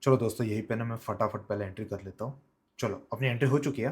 चलो दोस्तों, यहीं पे ना मैं फटाफट पहले एंट्री कर लेता हूँ। चलो, अपनी एंट्री हो चुकी है।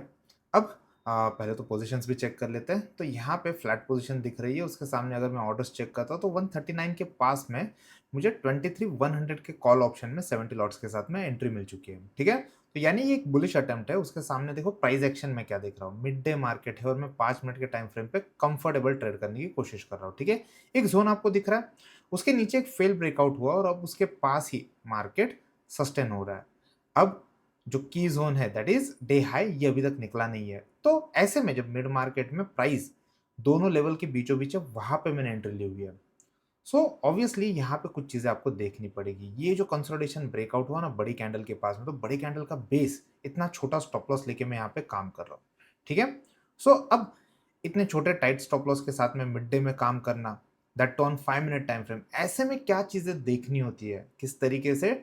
अब पहले तो पोज़ीशंस भी चेक कर लेते हैं। तो यहाँ पे फ्लैट पोज़ीशन दिख रही है, उसके सामने अगर मैं ऑर्डर्स चेक करता हूँ तो 139 के पास में मुझे 23,100 के कॉल ऑप्शन में 70 लॉट्स के साथ में एंट्री मिल चुकी है। ठीक है? तो यानी ये एक बुलिश अटेम्प्ट है। उसके सामने देखो प्राइस एक्शन मैं क्या देख रहा हूँ, मिड डे मार्केट है और मैं 5 मिनट के टाइम फ्रेम पे कंफर्टेबल ट्रेड करने की कोशिश कर रहा हूँ। ठीक है? एक ज़ोन आपको दिख रहा है, उसके नीचे एक फेल ब्रेकआउट हुआ और अब उसके पास ही मार्केट सस्टेन हो रहा है। अब जो की ज़ोन है दैट इज़ डे हाई, ये अभी तक निकला नहीं है। तो ऐसे में जब मिड मार्केट में प्राइस दोनों लेवल के बीचों-बीच है, वहाँ पे मैंने एंट्री ली हुई है। सो ऑब्वियसली यहाँ पे कुछ चीज़ें आपको देखनी पड़ेगी। ये जो कंसोलिडेशन ब्रेकआउट हुआ ना बड़ी कैंडल के पास में, तो बड़ी कैंडल का बेस इतना छोटा स्टॉप लॉस लेके मैं यहाँ पे काम कर रहा हूँ। ठीक है? सो अब इतने छोटे टाइट स्टॉप लॉस के साथ में मिड डे में काम करना, that too on 5 minute time frame, ऐसे में क्या चीज़ें देखनी होती है, किस तरीके से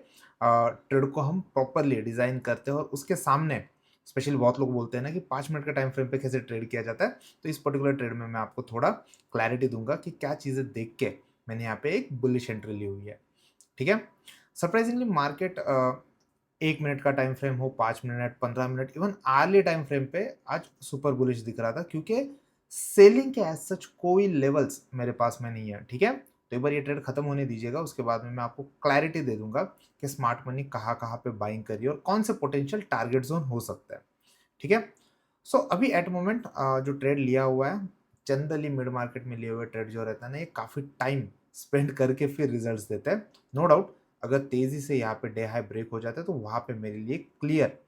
ट्रेड को हम प्रॉपरली डिज़ाइन करते हैं और उसके सामने स्पेशली बहुत लोग बोलते हैं ना कि 5 मिनट के टाइम फ्रेम पे कैसे ट्रेड किया जाता है। तो इस पर्टिकुलर ट्रेड में मैं आपको थोड़ा क्लैरिटी दूँगा कि क्या चीज़ें देख के मैंने यहाँ पे एक बुलिश एंट्री ली हुई है। ठीक है? सरप्राइजिंगली मार्केट 1 मिनट का टाइम फ्रेम हो, 5 minute, 15 minute, even hourly time frame पे आज सुपर बुलिश दिख रहा था, क्योंकि सेलिंग के एज़ सच कोई लेवल्स मेरे पास में नहीं है। ठीक है? तो एक बार ये ट्रेड खत्म होने दीजिएगा, उसके बाद में मैं आपको क्लैरिटी दे दूँगा कि स्मार्ट मनी कहाँ-कहाँ पे बाइंग करी है और कौन से पोटेंशियल टारगेट ज़ोन हो सकता है। ठीक है? सो अभी एट मोमेंट जो ट्रेड लिया हुआ है, जनरली मिड मार्केट में लिए हुए ट्रेड जो रहता है ना, ये काफ़ी टाइम स्पेंड करके फिर रिजल्ट्स देता है। नो डाउट, अगर तेज़ी से यहाँ पे डे हाई ब्रेक हो जाता है तो वहाँ पे मेरे लिए क्लियर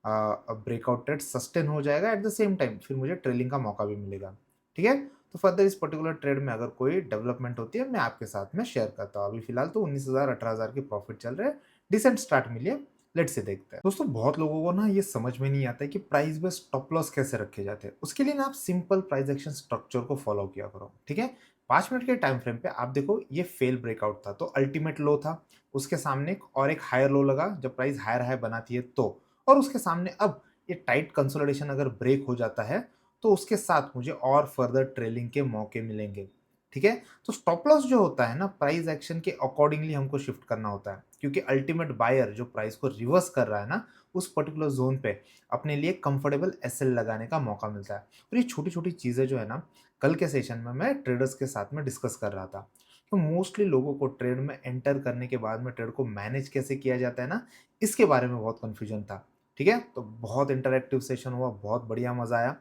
ब्रेकआउट ट्रेड सस्टेन हो जाएगा। एट द सेम टाइम फिर मुझे ट्रेलिंग का मौका भी मिलेगा। ठीक है? तो फर्दर इस पर्टिकुलर ट्रेड में अगर कोई डेवलपमेंट होती है, मैं आपके साथ में शेयर करता हूँ। अभी फिलहाल तो 19,000 18,000 के प्रॉफिट चल रहे हैं। डिसेंट स्टार्ट मिली है। लेट्स से देखते हैं। दोस्तों, बहुत लोगों को ना ये समझ में नहीं आता है कि प्राइस बेस्ड स्टॉप लॉस कैसे रखे जाते हैं। उसके लिए ना आप सिंपल प्राइस एक्शन स्ट्रक्चर को फॉलो किया करो। ठीक है? 5 मिनट के टाइम फ्रेम पे आप देखो, ये फेल ब्रेकआउट था तो अल्टीमेट लो था। उसके सामने एक हायर लो लगा जब प्राइस हायर हाई बनाती है तो। और उसके सामने अब ये टाइट कंसोलिडेशन अगर ब्रेक हो जाता है तो उसके साथ मुझे और फर्दर ट्रेलिंग के मौके मिलेंगे। ठीक है? तो स्टॉप लॉस जो होता है ना, प्राइस एक्शन के अकॉर्डिंगली हमको शिफ्ट करना होता है, क्योंकि अल्टीमेट बायर जो प्राइस को रिवर्स कर रहा है ना, उस पर्टिकुलर ज़ोन पे अपने लिए कंफर्टेबल एसएल लगाने का मौका मिलता है। और ये छोटी-छोटी चीज़ें जो है ना, कल के सेशन में मैं ट्रेडर्स के साथ में डिस्कस कर रहा था। तो मोस्टली लोगों को ट्रेड में एंटर करने के बाद में ट्रेड को मैनेज कैसे किया जाता है ना, इसके बारे में बहुत कन्फ्यूजन था। ठीक है? तो बहुत इंटरैक्टिव सेशन हुआ, बहुत बढ़िया मज़ा आया।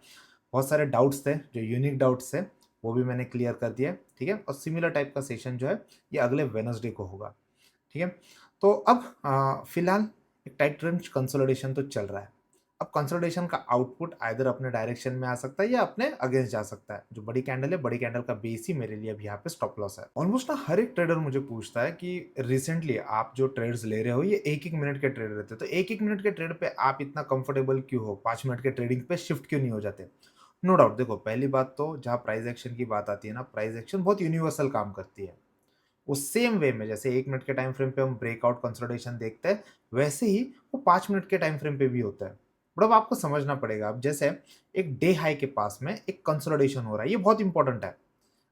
बहुत सारे डाउट्स थे, जो यूनिक डाउट्स थे, वो भी मैंने क्लियर कर दिए। ठीक है? और सिमिलर टाइप का सेशन जो है, ये अगले वेडनेसडे को होगा। ठीक है? तो अब फिलहाल एक टाइट रेंज कंसोलिडेशन तो चल रहा है। अब कंसोलिडेशन का आउटपुट आइदर अपने डायरेक्शन में आ सकता है या अपने अगेंस्ट जा सकता है। जो बड़ी कैंडल है, बड़ी कैंडल का बेस ही मेरे लिए अभी यहाँ पे स्टॉप लॉस है। ऑलमोस्ट ना हर एक ट्रेडर मुझे पूछता है कि रिसेंटली आप जो ट्रेड्स ले रहे हो, ये 1-1 मिनट के ट्रेड रहते हैं। तो 1-1 मिनट के ट्रेड पे आप इतना कंफर्टेबल क्यों हो? 5 मिनट के ट्रेडिंग पे शिफ्ट क्यों नहीं हो जाते? नो डाउट, देखो पहली बात तो जहाँ प्राइस एक्शन की बात आती है ना, प्राइस एक्शन बहुत यूनिवर्सल काम करती है। वो सेम वे में जैसे 1 मिनट के टाइम फ्रेम पे हम ब्रेकआउट कंसोलिडेशन देखते हैं, वैसे ही वो 5 मिनट के टाइम फ्रेम पे भी होता है। बट अब आपको समझना पड़ेगा, अब जैसे एक डे हाई के पास में एक कंसोलिडेशन हो रहा है, ये बहुत इंपॉर्टेंट है।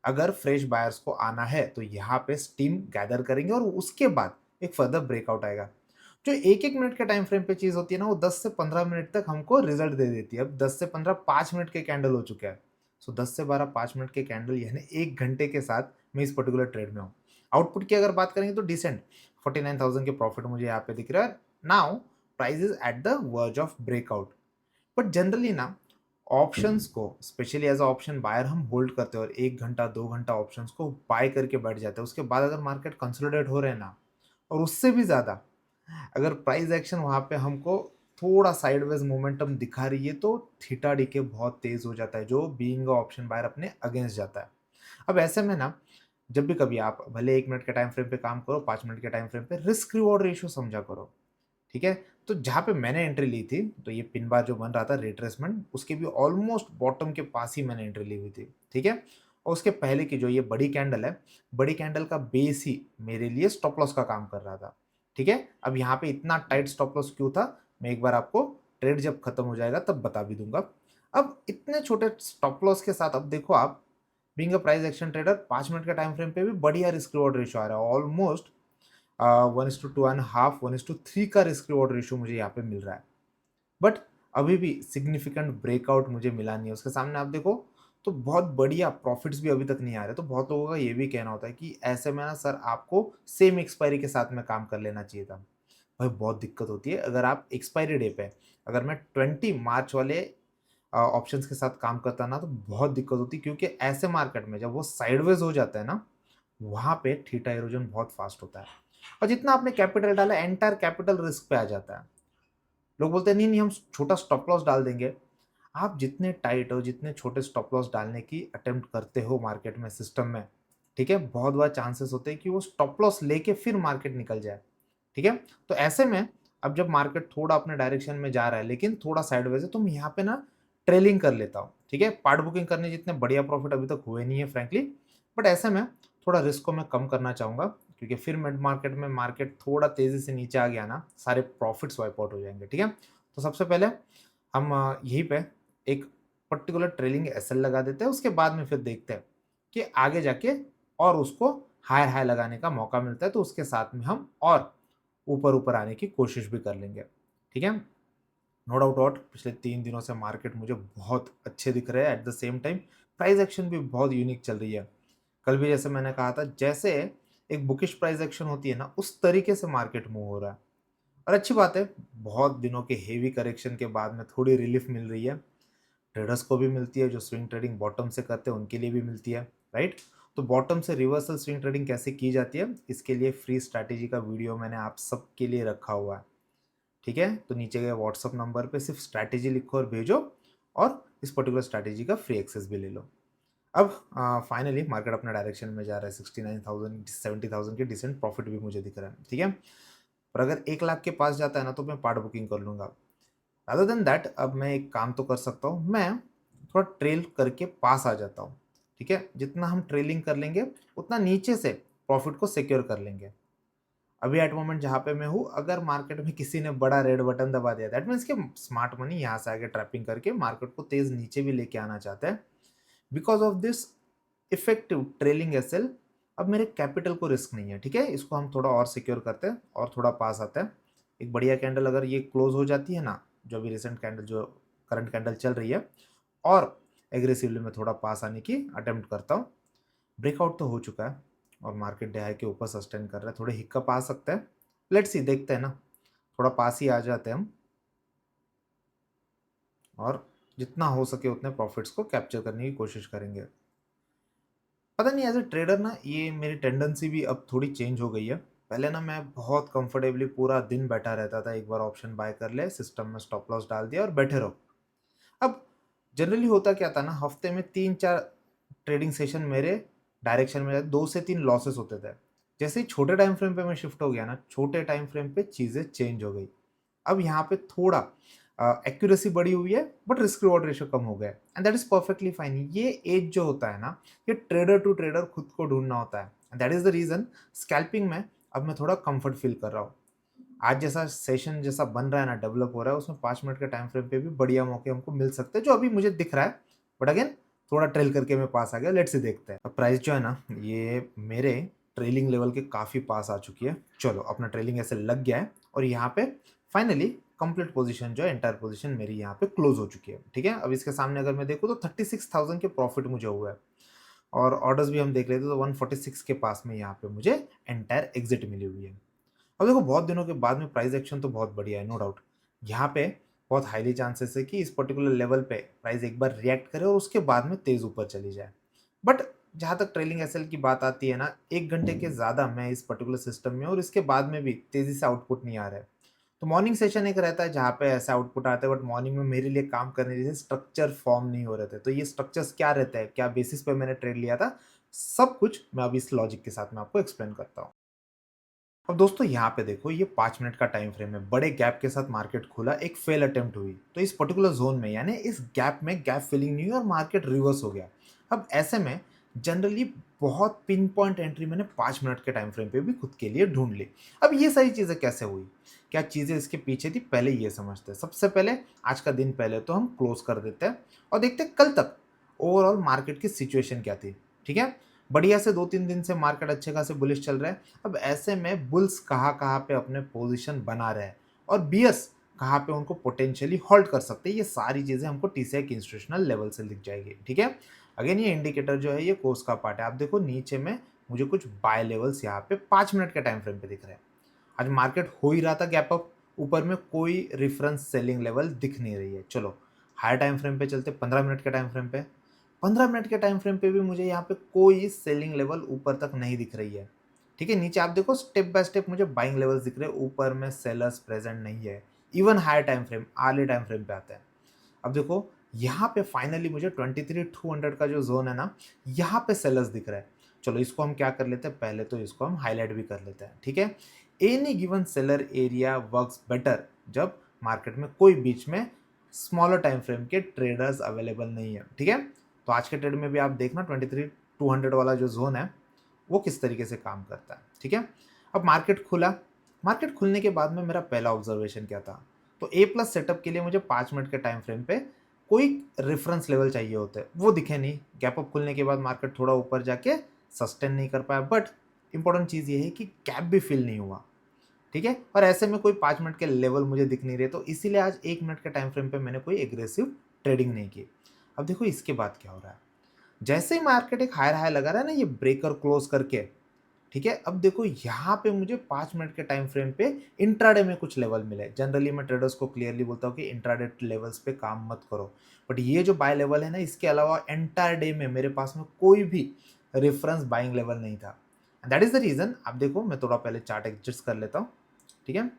अगर फ्रेश बायर्स को आना है तो यहाँ पे स्टीम गैदर करेंगे और उसके बाद एक फर्दर ब्रेकआउट आएगा। जो 1-1 मिनट के टाइम फ्रेम पे चीज़ होती है ना, वो 10 से 15 मिनट तक हमको रिजल्ट दे देती है। अब 10 से 15 5 मिनट के कैंडल हो चुके हैं। सो 10 से 12 5 मिनट के कैंडल यानी 1 घंटे के साथ मैं इस पर्टिकुलर ट्रेड में हूँ। आउटपुट की अगर बात करेंगे तो डिसेंट 49,000 के प्रॉफिट मुझे यहाँ पे दिख रहा है। Now price is at the verge of breakout. But generally ना, ऑप्शंस को specially as a option buyer हम होल्ड करते हैं और 1 घंटा 2 घंटा ऑप्शंस को बाय करके बैठ जाते हैं। उसके बाद अगर मार्केट कंसोलिडेट हो रहे हैं ना, और उससे भी ज़्यादा अगर प्राइस एक्शन वहाँ पे हमको थोड़ा साइडवेज मोमेंटम दिखा रही है, तो थीटा डीके बहुत तेज़ हो जाता है, जो बीइंग अ ऑप्शन बायर अपने अगेंस्ट जाता है। अब ऐसे में ना, जब भी कभी आप भले 1 मिनट के टाइम फ्रेम पे काम करो, 5 मिनट के टाइम फ्रेम पे रिस्क रिवॉर्ड रेशियो समझा करो। ठीक है? तो जहाँ पे मैंने एंट्री ली थी, तो ये पिन बार जो बन रहा था रिट्रेसमेंट, उसके भी ऑलमोस्ट बॉटम के पास ही मैंने एंट्री ली हुई थी। ठीक है? और उसके पहले की जो ये बड़ी कैंडल है, बड़ी कैंडल का बेस ही मेरे लिए स्टॉप लॉस का काम कर रहा था। ठीक है? अब यहाँ पे इतना टाइट स्टॉप लॉस क्यों था? मैं एक बार आपको ट्रेड जब खत्म हो जाएगा तब बता भी दूँगा। अब इतने छोटे स्टॉप लॉस के साथ अब देखो आप, being a price action trader 5 minute के टाइम फ्रेम पे भी बढ़िया रिस्क रिवॉर्ड रेशियो आ रहा है। ऑलमोस्ट 1:2.5, 1:3 का रिस्क रिवॉर्ड रेशियो मुझे यहाँ पे मिल रहा है। बट अभी भी सिग्निफिकेंट ब्रेकआउट मुझे मिला नहीं है। उसके सामने आप देखो तो बहुत बढ़िया प्रॉफिट्स भी अभी तक नहीं आ रहे। तो बहुत लोगों का ये भी कहना होता है कि ऐसे में ना सर आपको सेम एक्सपायरी के साथ में काम कर लेना चाहिए था। भाई बहुत दिक्कत होती है अगर आप एक्सपायरी डे पे, अगर मैं 20 मार्च वाले ऑप्शंस के साथ काम करता ना तो बहुत दिक्कत होती, क्योंकि ऐसे मार्केट में जब वो साइडवेज हो जाता है ना, वहाँ पे थीटा इरोजन बहुत फास्ट होता है और जितना आपने कैपिटल डाला एंटायर कैपिटल रिस्क पे आ जाता है। लोग बोलते हैं नहीं नहीं हम छोटा स्टॉप लॉस डाल देंगे। आप जितने टाइट और जितने छोटे स्टॉप लॉस डालने की अटेम्प्ट करते हो मार्केट में, सिस्टम में, ठीक है, बहुत बार चांसेस होते हैं कि वो स्टॉप लॉस लेके फिर मार्केट निकल जाए। ठीक है, तो ऐसे में अब जब मार्केट थोड़ा अपने डायरेक्शन में जा रहा है लेकिन थोड़ा साइडवेज है, तो मैं यहाँ पे ना ट्रेलिंग कर लेता हूँ। ठीक है, पार्ट बुकिंग करने जितने बढ़िया प्रॉफिट अभी तक हुए नहीं है फ्रेंकली, बट ऐसे में थोड़ा रिस्क को मैं कम करना चाहूंगा, क्योंकि फिर मिड मार्केट में मार्केट थोड़ा तेजी से नीचे आ गया ना, सारे प्रॉफिट्स वाइप आउट हो जाएंगे। ठीक है, तो सबसे पहले हम यहीं पे एक पर्टिकुलर ट्रेलिंग एसएल लगा देते हैं, उसके बाद में फिर देखते हैं कि आगे जाके और उसको हायर हाई लगाने का मौका मिलता है, तो उसके साथ में हम और ऊपर ऊपर आने की कोशिश भी कर लेंगे। ठीक है, नो डाउट आउट पिछले 3 दिनों से मार्केट मुझे बहुत अच्छे दिख रहे हैं। At the same time price action भी बहुत यूनिक चल रही है। कल भी जैसे मैंने कहा था, जैसे एक बुकिश प्राइस एक्शन होती है ना, उस तरीके से मार्केट मूव हो रहा है और अच्छी बात है। बहुत दिनों के हेवी करेक्शन के बाद में थोड़ी रिलीफ मिल रही है, ट्रेडर्स को भी मिलती है, जो स्विंग ट्रेडिंग बॉटम से करते हैं उनके लिए भी मिलती है, राइट। तो बॉटम से रिवर्सल स्विंग ट्रेडिंग कैसे की जाती है, इसके लिए फ्री स्ट्रैटेजी का वीडियो मैंने आप सबके लिए रखा हुआ है। ठीक है, तो नीचे गए व्हाट्सअप नंबर पे सिर्फ स्ट्रैटेजी लिखो और भेजो, और इस पर्टिकुलर स्ट्रैटेजी का फ्री एक्सेस भी ले लो। अब फाइनली मार्केट अपने डायरेक्शन में जा रहा है। 69,000 70,000 के डिसेंट प्रॉफिट भी मुझे दिख रहा है। ठीक है, पर अगर 1 लाख के पास जाता है ना तो मैं पार्ट बुकिंग कर लूंगा। अदर देन दैट अब मैं एक काम तो कर सकता हूँ, मैं थोड़ा ट्रेल करके पास आ जाता हूँ। ठीक है, जितना हम ट्रेलिंग कर लेंगे उतना नीचे से प्रॉफिट को सिक्योर कर लेंगे। अभी एट मोमेंट जहाँ पे मैं हूँ, अगर मार्केट में किसी ने बड़ा रेड बटन दबा दिया, दैट मीन्स कि स्मार्ट मनी यहाँ से आगे ट्रैपिंग करके मार्केट को तेज नीचे भी लेके आना चाहता है। Because of this effective trailing SL, अब मेरे कैपिटल को रिस्क नहीं है। ठीक है, इसको हम थोड़ा और सिक्योर करते हैं और थोड़ा पास आता है। एक बढ़िया कैंडल अगर ये क्लोज हो जाती है ना, जो अभी रिसेंट कैंडल, जो करंट कैंडल चल रही है, और एग्रेसिवली मैं थोड़ा पास आने की अटेम्प्ट करता हूँ। ब्रेकआउट तो हो चुका है और मार्केट डे हाई के ऊपर सस्टेन कर रहा है। थोड़े हिक्कप आ सकते हैं, लेट्स सी, देखते हैं ना, थोड़ा पास ही आ जाते हैं हम, और जितना हो सके उतने प्रॉफिट्स को कैप्चर करने की कोशिश करेंगे। पता नहीं एज ए ट्रेडर ना ये मेरी टेंडेंसी भी अब थोड़ी चेंज हो गई है। पहले ना मैं बहुत कंफर्टेबली पूरा दिन बैठा रहता था, एक बार ऑप्शन बाय कर ले, सिस्टम में स्टॉप लॉस डाल दिया और बैठे रहो। अब जनरली होता क्या था ना, हफ्ते में 3-4 ट्रेडिंग सेशन मेरे डायरेक्शन में 2 से 3 लॉसेस होते थे। जैसे ही छोटे टाइम फ्रेम पे मैं शिफ्ट हो गया ना, छोटे टाइम फ्रेम पे चीज़ें चेंज हो गई। अब यहाँ पे थोड़ा एक्यूरेसी बढ़ी हुई है, बट रिस्क रिवॉर्ड रेशियो कम हो गया है, and that is perfectly fine. ये एज जो होता है ना, ये ट्रेडर टू ट्रेडर खुद को ढूंढना होता है। That is the reason scalping में अब मैं थोड़ा कंफर्ट फील कर रहा हूँ। आज जैसा सेशन जैसा बन रहा है ना, डेवलप हो रहा है, उसमें 5 मिनट के टाइम फ्रेम पे भी बढ़िया मौके हमको मिल सकते हैं, जो अभी मुझे दिख रहा है। बट अगेन थोड़ा ट्रेल करके मैं पास आ गया, लेट्स से देखते हैं। अब प्राइस जो है ना, ये मेरे ट्रेलिंग लेवल के काफ़ी पास आ चुकी है। चलो अपना ट्रेलिंग ऐसे लग गया है और यहाँ पे फाइनली कंप्लीट पोजीशन जो है, एंटायर पोजीशन मेरी यहाँ पे क्लोज हो चुकी है। ठीक है, अब इसके सामने अगर मैं देखूँ तो 36,000 के प्रॉफिट मुझे हुआ है, और ऑर्डर्स भी हम देख लेते तो 146 के पास में यहाँ पे मुझे एंटायर एग्जिट मिली हुई है। अब देखो बहुत दिनों के बाद में प्राइस एक्शन तो बहुत बढ़िया है, नो डाउट। यहाँ पे बहुत हाईली चांसेस है कि इस पर्टिकुलर लेवल पे प्राइस एक बार रिएक्ट करे और उसके बाद में तेज ऊपर चली जाए। बट जहाँ तक ट्रेलिंग एसएल की बात आती है ना, 1 घंटे के ज़्यादा मैं इस पर्टिकुलर सिस्टम में, और इसके बाद में भी तेज़ी से आउटपुट नहीं आ रहा है। तो मॉर्निंग सेशन एक रहता है जहाँ पे ऐसा आउटपुट आता है, बट मॉर्निंग में मेरे लिए काम करने जैसे स्ट्रक्चर फॉर्म नहीं हो रहे थे। तो ये स्ट्रक्चर्स क्या रहता है, क्या बेसिस पे मैंने ट्रेड लिया था, सब कुछ मैं अभी इस लॉजिक के साथ में आपको एक्सप्लेन करता हूँ। अब दोस्तों यहाँ पे देखो, ये 5 मिनट का टाइम फ्रेम है, बड़े गैप के साथ मार्केट खुला, एक फेल अटेम्प्ट हुई, तो इस पर्टिकुलर जोन में यानी इस गैप में गैप फिलिंग नहीं हुई और मार्केट रिवर्स हो गया। अब ऐसे में जनरली बहुत पिन पॉइंट एंट्री मैंने 5 मिनट के टाइम फ्रेम पे भी खुद के लिए ढूंढ ली। अब ये सारी चीज़ें कैसे हुई, क्या चीज़ें इसके पीछे थी, पहले ये समझते हैं। सबसे पहले आज का दिन पहले तो हम क्लोज कर देते हैं और देखते हैं कल तक ओवरऑल मार्केट की सिचुएशन क्या थी। ठीक है, बढ़िया से 2-3 दिन से मार्केट अच्छे खासे बुलिश चल रहा है। अब ऐसे में बुल्स कहाँ-कहाँ पे अपने पोज़ीशन बना रहे हैं और बियर्स कहाँ पे उनको पोटेंशियली होल्ड कर सकते हैं, ये सारी चीज़ें हमको टीसीआई के इंस्टीट्यूशनल लेवल से दिख जाएगी, ठीक है? अगेन ये इंडिकेटर जो है ये कोर्स का पार्ट है। आप देखो नीचे में मुझे कुछ बाय लेवल्स यहाँ पे 5 मिनट के टाइम फ्रेम पे दिख रहे हैं। आज मार्केट हो ही रहा था गैप अप, ऊपर में कोई रेफरेंस सेलिंग लेवल दिख नहीं रही है। चलो हायर टाइम फ्रेम पे चलते 15 मिनट के टाइम फ्रेम पे। 15 मिनट के टाइम फ्रेम पे भी मुझे यहाँ पे कोई सेलिंग लेवल ऊपर तक नहीं दिख रही है। ठीक है, नीचे आप देखो स्टेप बाय स्टेप मुझे बाइंग लेवल्स दिख रहे हैं, ऊपर में सेलर्स प्रेजेंट नहीं है। Even higher time frame, early time frame पे आते हैं। अब देखो यहाँ पे फाइनली मुझे 23,200 का जो जोन है ना, यहाँ पे सेलर्स दिख रहा है। चलो इसको हम क्या कर लेते हैं, पहले तो इसको हम हाईलाइट भी कर लेते हैं, ठीक है। Any given seller area works better जब मार्केट में कोई बीच में स्मॉलर टाइम फ्रेम के ट्रेडर्स अवेलेबल नहीं है, ठीक है। तो आज के ट्रेड में भी आप देखना 23,200 वाला जो जोन है वो किस तरीके से काम करता है, ठीक है। अब मार्केट खुला, मार्केट खुलने के बाद में मेरा पहला ऑब्जर्वेशन क्या था, तो ए प्लस सेटअप के लिए मुझे 5 मिनट के टाइम फ्रेम पे कोई रेफरेंस लेवल चाहिए होते हैं, वो दिखे नहीं। गैप अप खुलने के बाद मार्केट थोड़ा ऊपर जाके सस्टेन नहीं कर पाया, बट इंपॉर्टेंट चीज़ ये है कि गैप भी फिल नहीं हुआ, ठीक है। और ऐसे में कोई 5 मिनट के लेवल मुझे दिख नहीं रहे, तो इसीलिए आज 1 मिनट के टाइम फ्रेम पे मैंने कोई एग्रेसिव ट्रेडिंग नहीं की। अब देखो इसके बाद क्या हो रहा है, जैसे ही मार्केट एक हायर हाई लगा रहा है ना ये ब्रेकर क्लोज करके, ठीक है। अब देखो यहाँ पे मुझे 5 मिनट के टाइम फ्रेम पे इंट्राडे में कुछ लेवल मिले। जनरली मैं ट्रेडर्स को क्लियरली बोलता हूँ कि इंट्राडे लेवल्स पे काम मत करो, बट ये जो बाय लेवल है ना, इसके अलावा एंटायर डे में मेरे पास में कोई भी रेफरेंस बाइंग लेवल नहीं था। That is the reason. आप देखो मैं थोड़ा पहले चार्ट एडजस्ट कर लेता हूँ, ठीक है।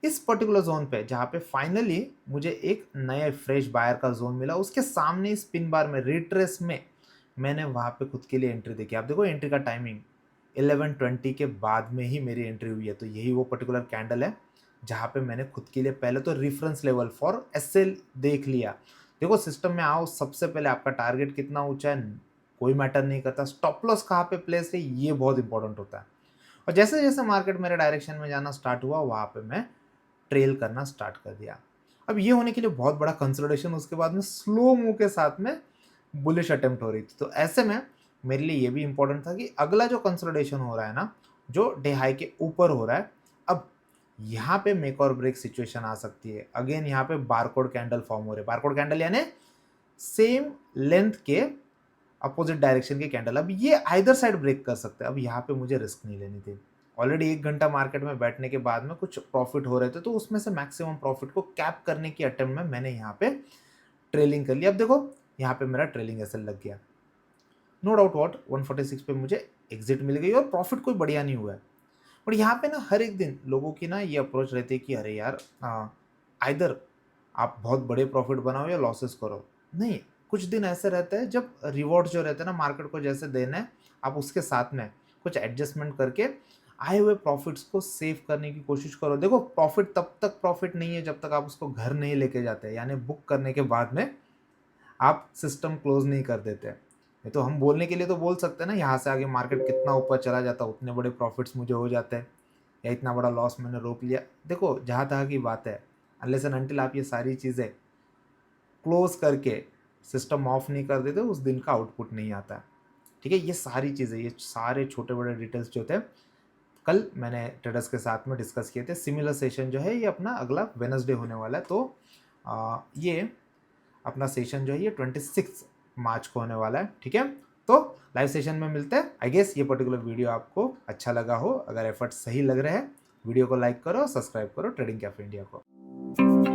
इस पर्टिकुलर जोन पे जहाँ पे फाइनली मुझे एक नया फ्रेश बायर का जोन मिला, उसके सामने स्पिन बार में रिट्रेस में मैंने वहाँ पे खुद के लिए एंट्री देखी। आप देखो एंट्री का टाइमिंग 11:20 के बाद में ही मेरी एंट्री हुई है, तो यही वो पर्टिकुलर कैंडल है जहाँ पे मैंने खुद के लिए पहले तो रेफरेंस लेवल फॉर एसएल देख लिया। देखो सिस्टम में आओ, सबसे पहले आपका टारगेट कितना ऊंचा है कोई मैटर नहीं करता, स्टॉप लॉस कहाँ पे प्लेस है ये बहुत इंपॉर्टेंट होता है। और जैसे जैसे मार्केट मेरे डायरेक्शन में जाना स्टार्ट हुआ, वहाँ पे मैं ट्रेल करना स्टार्ट कर दिया। अब ये होने के लिए बहुत बड़ा कंसोलिडेशन उसके बाद में स्लो मूव के साथ में बुलिश अटेम्प्ट हो रही थी, तो ऐसे में मेरे लिए ये भी इंपॉर्टेंट था कि अगला जो कंसोलिडेशन हो रहा है ना, जो डे हाई के ऊपर हो रहा है, अब यहाँ पे मेक और ब्रेक सिचुएशन आ सकती है। अगेन यहाँ पे बारकोड कैंडल फॉर्म हो रहे हैं, बारकोड कैंडल यानी सेम लेंथ के अपोजिट डायरेक्शन के कैंडल। अब ये आइदर साइड ब्रेक कर सकते हैं, अब यहाँ पे मुझे रिस्क नहीं लेनी थी। ऑलरेडी 1 घंटा मार्केट में बैठने के बाद में कुछ प्रॉफिट हो रहे थे, तो उसमें से मैक्सिमम प्रॉफिट को कैप करने की अटेम्प्ट में मैंने यहाँ पे ट्रेलिंग कर लिया। अब देखो यहाँ पे मेरा ट्रेलिंग एसएल लग गया, नो डाउट व्हाट 146 पे मुझे एग्जिट मिल गई और प्रॉफिट कोई बढ़िया नहीं हुआ है। पर यहाँ पे ना हर एक दिन लोगों की ना ये अप्रोच रहती है कि अरे यार आइदर आप बहुत बड़े प्रॉफिट बनाओ या लॉसेस करो। नहीं, कुछ दिन ऐसे रहते हैं जब रिवॉर्ड जो रहते हैं ना मार्केट को जैसे देना है, आप उसके साथ में कुछ एडजस्टमेंट करके आए हुए प्रॉफिट्स को सेव करने की कोशिश करो। देखो प्रॉफिट तब तक प्रॉफिट नहीं है जब तक आप उसको घर नहीं लेके जाते, यानी बुक करने के बाद में आप सिस्टम क्लोज नहीं कर देते। ये तो हम बोलने के लिए तो बोल सकते हैं ना, यहाँ से आगे मार्केट कितना ऊपर चला जाता उतने बड़े प्रॉफिट्स मुझे हो जाते हैं, या इतना बड़ा लॉस मैंने रोक लिया। देखो जहाँ तक की बात है, अनलेस एंड अनटिल आप ये सारी चीज़ें क्लोज करके सिस्टम ऑफ नहीं कर देते, उस दिन का आउटपुट नहीं आता है, ठीक है। ये सारी चीज़ें, ये सारे छोटे बड़े डिटेल्स जो थे कल मैंने ट्रेडर्स के साथ में डिस्कस किए थे। सिमिलर सेशन जो है ये अपना अगला वेडनेसडे होने वाला है, तो ये अपना सेशन जो है ये 26 मार्च को होने वाला है, ठीक है। तो लाइव सेशन में मिलते हैं। आई गेस ये पर्टिकुलर वीडियो आपको अच्छा लगा हो, अगर एफर्ट सही लग रहे हैं वीडियो को लाइक करो, सब्सक्राइब करो ट्रेडिंग कैफे इंडिया को।